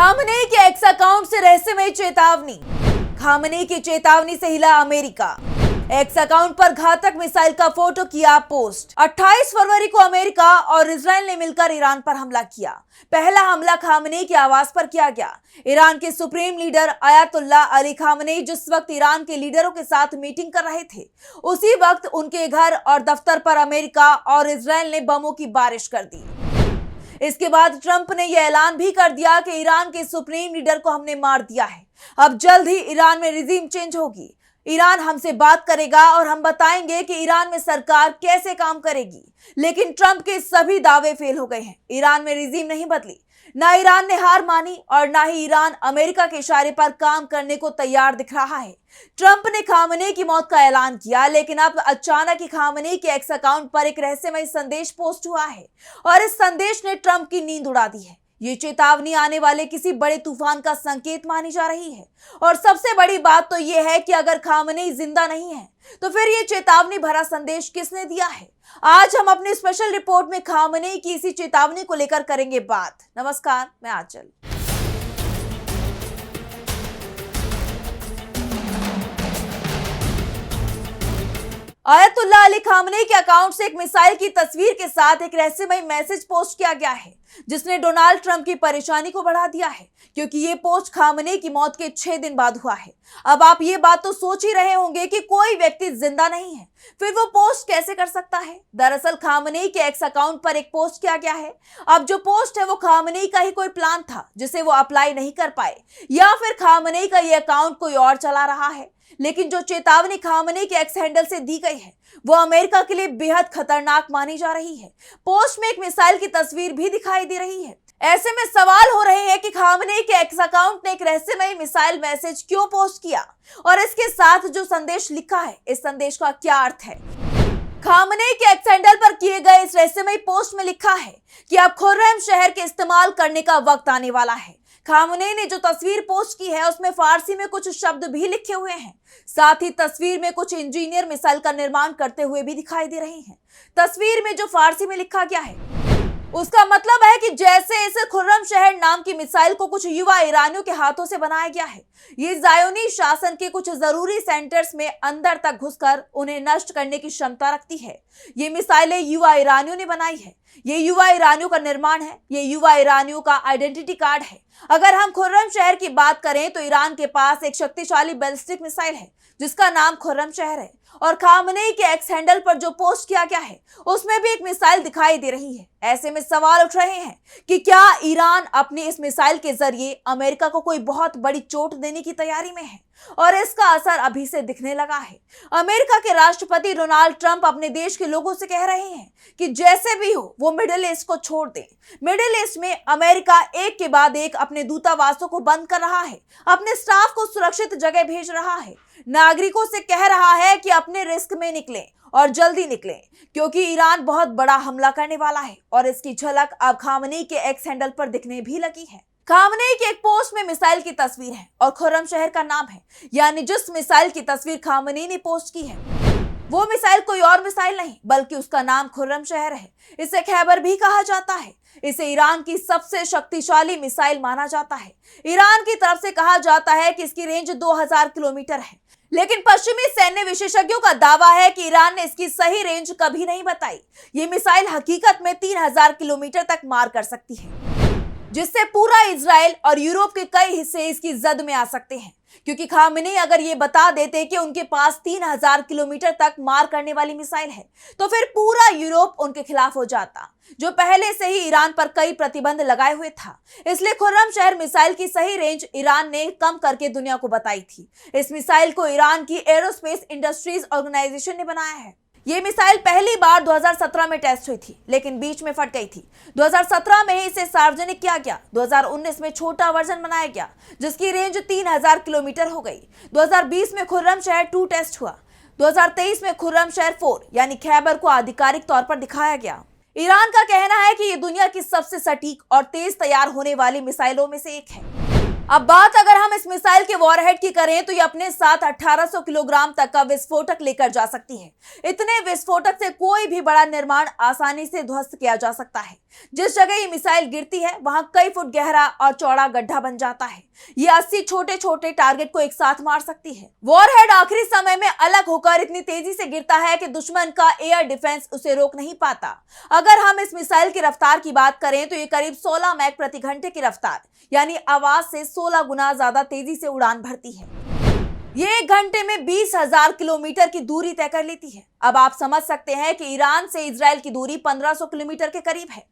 Khamenei के x account से रहस्यमय चेतावनी। खामनेई की चेतावनी से हिला अमेरिका। एक्स अकाउंट पर घातक मिसाइल का फोटो किया पोस्ट। 28 फरवरी को अमेरिका और इजराइल ने मिलकर ईरान पर हमला किया। पहला हमला खामनेई के आवास पर किया गया। ईरान के supreme leader Ayatollah Ali Khamenei जिस वक्त ईरान के लीडरों के साथ मीटिंग कर रहे थे, उसी वक्त उनके घर और दफ्तर पर अमेरिका और इजराइल ने बमों की बारिश कर दी। इसके बाद ट्रंप ने यह ऐलान भी कर दिया कि ईरान के सुप्रीम लीडर को हमने मार दिया है। अब जल्द ही ईरान में रिजीम चेंज होगी। ईरान हमसे बात करेगा और हम बताएंगे कि ईरान में सरकार कैसे काम करेगी। लेकिन ट्रंप के सभी दावे फेल हो गए हैं। ईरान में रिजीम नहीं बदली, ना ईरान ने हार मानी और ना ही ईरान अमेरिका के इशारे पर काम करने को तैयार दिख रहा है। ट्रंप ने खामनेई की मौत का ऐलान किया, लेकिन अब अचानक ही खामनेई के एक्स अकाउंट पर एक रहस्यमय संदेश पोस्ट हुआ है और इस संदेश ने ट्रंप की नींद उड़ा दी है। ये चेतावनी आने वाले किसी बड़े तूफान का संकेत मानी जा रही है। और सबसे बड़ी बात तो यह है कि अगर खामनेई जिंदा नहीं है तो फिर ये चेतावनी भरा संदेश किसने दिया है? आज हम अपनी स्पेशल रिपोर्ट में खामनेई की इसी चेतावनी को लेकर करेंगे बात। नमस्कार, मैं आंचल। अयतुल्ला अली खामनेई के अकाउंट से एक मिसाइल की तस्वीर के साथ एक रहस्यमय मैसेज पोस्ट किया गया है, जिसने डोनाल्ड ट्रंप की परेशानी को बढ़ा दिया है, क्योंकि ये पोस्ट खामनेई की मौत के 6 दिन बाद हुआ है। अब आप ये बात तो सोच ही रहे होंगे कि कोई व्यक्ति जिंदा नहीं है, फिर वो पोस्ट कैसे कर सकता है? दरअसल खामनेई के एक्स अकाउंट पर एक पोस्ट किया गया है। अब जो पोस्ट है वो खामनेई का ही कोई प्लान था जिसे वो अप्लाई नहीं कर पाए, या फिर खामनेई का ये अकाउंट कोई और चला रहा है। लेकिन जो चेतावनी खामनेई के एक्स हैंडल से दी गई है वो अमेरिका के लिए बेहद खतरनाक मानी जा रही है। पोस्ट में एक मिसाइल की तस्वीर भी दिखाई दे रही है। ऐसे में सवाल हो रहे हैं कि खामनेई के एक्स अकाउंट ने एक रहस्यमय मिसाइल मैसेज क्यों पोस्ट किया और इसके साथ जो संदेश लिखा है, इस संदेश का क्या अर्थ है? खामनेई के एक्स हैंडल पर किए गए इस रहस्यमय पोस्ट में लिखा है कि अब खुर्रम शहर के इस्तेमाल करने का वक्त आने वाला है। खामनेई ने जो तस्वीर पोस्ट की है उसमें फारसी में कुछ शब्द भी लिखे हुए हैं। साथ ही तस्वीर में कुछ इंजीनियर मिसाइल का निर्माण करते हुए भी दिखाई दे रहे हैं। तस्वीर में जो फारसी में लिखा गया है उसका मतलब है कि जैसे इस खुर्रम शहर नाम की मिसाइल को कुछ युवा ईरानियों के हाथों से बनाया गया है। ये ज़ायोनी शासन के कुछ जरूरी सेंटर्स में अंदर तक घुसकर उन्हें नष्ट करने की क्षमता रखती है। ये मिसाइलें युवा ईरानियों ने बनाई है। ये युवा ईरानियों का निर्माण है। ये युवा ईरानियों का आइडेंटिटी कार्ड है। अगर हम खुर्रम शहर की बात करें तो ईरान के पास एक शक्तिशाली बैलिस्टिक मिसाइल है जिसका नाम खुर्रम शहर है। और खामनेई के एक्स हैंडल पर जो पोस्ट किया गया है उसमें भी एक मिसाइल दिखाई दे रही है। ऐसे में सवाल उठ रहे हैं कि क्या ईरान अपनी इस मिसाइल के जरिए अमेरिका को कोई बहुत बड़ी चोट देने की तैयारी में है? और इसका असर अभी से दिखने लगा है। अमेरिका के राष्ट्रपति डोनाल्ड ट्रंप अपने देश के लोगों से कह रहे हैं कि जैसे भी हो वो मिडिल ईस्ट को छोड़ दें। मिडिल ईस्ट में अमेरिका एक के बाद एक अपने दूतावासों को बंद कर रहा है, अपने स्टाफ को सुरक्षित जगह भेज रहा है, नागरिकों से कह रहा है कि अपने रिस्क में निकलें और जल्दी निकलें, क्योंकि ईरान बहुत बड़ा हमला करने वाला है। और इसकी झलक अब खामनेई के एक्स हैंडल पर दिखने भी लगी है। खामनेई के एक पोस्ट में मिसाइल की तस्वीर है और खुर्रम शहर का नाम है, यानी जिस मिसाइल की तस्वीर खामनेई ने पोस्ट की है वो मिसाइल कोई और मिसाइल नहीं बल्कि उसका नाम खुर्रम शहर है। इसे खैबर भी कहा जाता है। इसे ईरान की सबसे शक्तिशाली मिसाइल माना जाता है। ईरान की तरफ से कहा जाता है कि इसकी रेंज 2000 किलोमीटर है, लेकिन पश्चिमी सैन्य विशेषज्ञों का दावा है कि ईरान ने इसकी सही रेंज कभी नहीं बताई। ये मिसाइल हकीकत में 3000 किलोमीटर तक मार कर सकती है, जिससे पूरा इजराइल और यूरोप के कई हिस्से इसकी जद में आ सकते हैं। क्योंकि खामनेई अगर ये बता देते कि उनके पास 3000 किलोमीटर तक मार करने वाली मिसाइल है तो फिर पूरा यूरोप उनके खिलाफ हो जाता, जो पहले से ही ईरान पर कई प्रतिबंध लगाए हुए था। इसलिए खुर्रम शहर मिसाइल की सही रेंज ईरान ने कम करके दुनिया को बताई थी। इस मिसाइल को ईरान की एरोस्पेस इंडस्ट्रीज ऑर्गेनाइजेशन ने बनाया है। ये मिसाइल पहली बार 2017 में टेस्ट हुई थी, लेकिन बीच में फट गई थी। 2017 में ही इसे सार्वजनिक किया गया। 2019 में छोटा वर्जन बनाया गया जिसकी रेंज 3000 किलोमीटर हो गई। 2020 में खुर्रम शहर 2 टेस्ट हुआ। 2023 में खुर्रम शहर 4 यानी खैबर को आधिकारिक तौर पर दिखाया गया। ईरान का कहना है कि ये दुनिया की सबसे सटीक और तेज तैयार होने वाली मिसाइलों में से एक है। अब बात अगर हम इस मिसाइल के वॉरहेड की करें तो ये अपने साथ 1800 किलोग्राम तक का विस्फोटक लेकर जा सकती है। इतने विस्फोटक से कोई भी बड़ा निर्माण आसानी से ध्वस्त किया जा सकता है। जिस जगह ये मिसाइल गिरती है वहां कई फुट गहरा और चौड़ा गड्ढा बन जाता है। ये 80 छोटे छोटे टारगेट को एक साथ मार सकती है। वॉरहेड आखिरी समय में अलग होकर इतनी तेजी से गिरता है कि दुश्मन का एयर डिफेंस उसे रोक नहीं पाता। अगर हम इस मिसाइल की रफ्तार की बात करें तो ये करीब 16 मैक प्रति घंटे की रफ्तार यानी आवाज से 16 गुना ज्यादा तेजी से उड़ान भरती है। ये 1 घंटे में 20,000 किलोमीटर की दूरी तय कर लेती है। अब आप समझ सकते हैं कि ईरान से इजराइल की दूरी 1500 किलोमीटर के करीब है।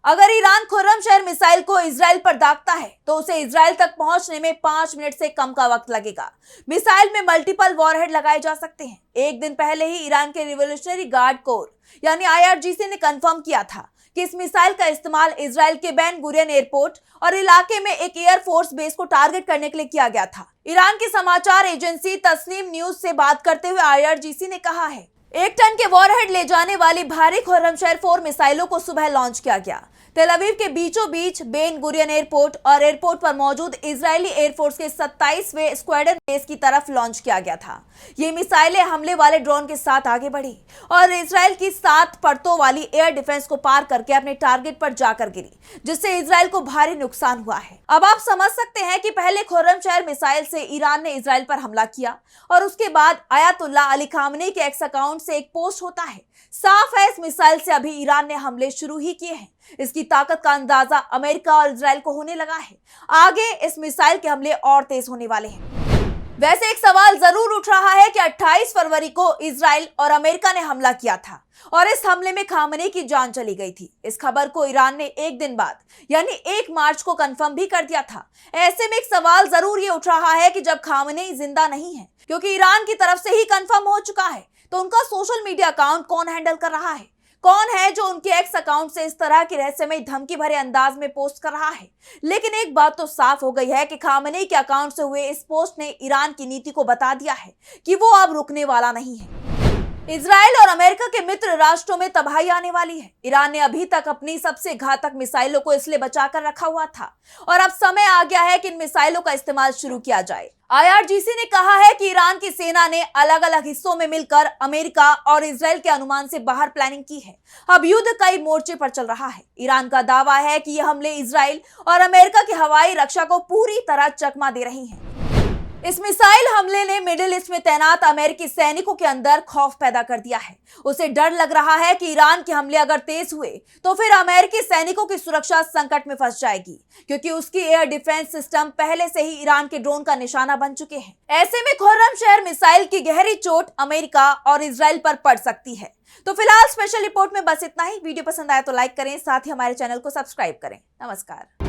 अगर ईरान खुर्रमशहर मिसाइल को इजराइल पर दागता है तो उसे इजराइल तक पहुंचने में 5 मिनट से कम का वक्त लगेगा। मिसाइल में मल्टीपल वॉरहेड लगाए जा सकते हैं। एक दिन पहले ही ईरान के रिवोल्यूशनरी गार्ड कोर यानी IRGC ने कंफर्म किया था कि इस मिसाइल का इस्तेमाल इजराइल के बेन गुरियन एयरपोर्ट और इलाके में एक एयरफोर्स बेस को टारगेट करने के लिए किया गया था। ईरान की समाचार एजेंसी तस्नीम न्यूज से बात करते हुए IRGC ने कहा है 1 टन के वॉरहेड ले जाने वाली भारी खुर्रमशहर 4 मिसाइलों को सुबह लॉन्च किया गया। तेल अवीव के बीचों बीच बेन गुरियन एयरपोर्ट और एयरपोर्ट पर मौजूद इजरायली एयरफोर्स के 27वें स्क्वाड्रन बेस की तरफ लॉन्च किया गया था। ये मिसाइलें हमले वाले ड्रोन के साथ आगे बढ़ी और इजराइल की 7 परतों वाली एयर डिफेंस को पार करके अपने टारगेट पर जाकर गिरी, जिससे इजराइल को भारी नुकसान हुआ है। अब आप समझ सकते हैं कि पहले खुर्रमशहर मिसाइल से ईरान ने इजराइल पर हमला किया और उसके बाद आयतुल्लाह अली खामनेई के एक्स अकाउंट से एक पोस्ट होता है। साफ है इस मिसाइल से अभी ईरान ने हमले शुरू ही किए हैं। इसकी ताकत का अंदाजा अमेरिका और इजराइल को होने लगा है। आगे इस मिसाइल के हमले और तेज होने वाले हैं। वैसे एक सवाल जरूर उठ रहा है कि 28 फरवरी को इजराइल और अमेरिका ने हमला किया था और इस हमले में खामनेई की जान चली गई थी। इस खबर को ईरान ने एक दिन बाद यानी 1 मार्च को कंफर्म भी कर दिया था। ऐसे में एक सवाल जरूर ये उठ रहा है कि जब खामनेई जिंदा नहीं है, क्योंकि ईरान की तरफ से ही कंफर्म हो चुका है, तो उनका सोशल मीडिया अकाउंट कौन हैंडल कर रहा है? कौन है जो उनके एक्स अकाउंट से इस तरह की रहस्यमय धमकी भरे अंदाज में पोस्ट कर रहा है? लेकिन एक बात तो साफ हो गई है कि खामनेई के अकाउंट से हुए इस पोस्ट ने ईरान की नीति को बता दिया है कि वो अब रुकने वाला नहीं है। इजराइल और अमेरिका के मित्र राष्ट्रों में तबाही आने वाली है। ईरान ने अभी तक अपनी सबसे घातक मिसाइलों को इसलिए बचाकर रखा हुआ था और अब समय आ गया है कि इन मिसाइलों का इस्तेमाल शुरू किया जाए। IRGC ने कहा है कि ईरान की सेना ने अलग अलग हिस्सों में मिलकर अमेरिका और इजराइल के अनुमान से बाहर प्लानिंग की है। अब युद्ध कई मोर्चे पर चल रहा है। ईरान का दावा है कि ये हमले इजराइल और अमेरिका की हवाई रक्षा को पूरी तरह चकमा दे रही हैं। इस मिसाइल हमले ने मिडिल ईस्ट में तैनात अमेरिकी सैनिकों के अंदर खौफ पैदा कर दिया है। उसे डर लग रहा है कि ईरान के हमले अगर तेज हुए तो फिर अमेरिकी सैनिकों की सुरक्षा संकट में फंस जाएगी, क्योंकि उसकी एयर डिफेंस सिस्टम पहले से ही ईरान के ड्रोन का निशाना बन चुके हैं। ऐसे में खुर्रमशहर मिसाइल की गहरी चोट अमेरिका और इजराइल पर पड़ सकती है। तो फिलहाल स्पेशल रिपोर्ट में बस इतना ही। वीडियो पसंद आया तो लाइक करें, साथ ही हमारे चैनल को सब्सक्राइब करें। नमस्कार।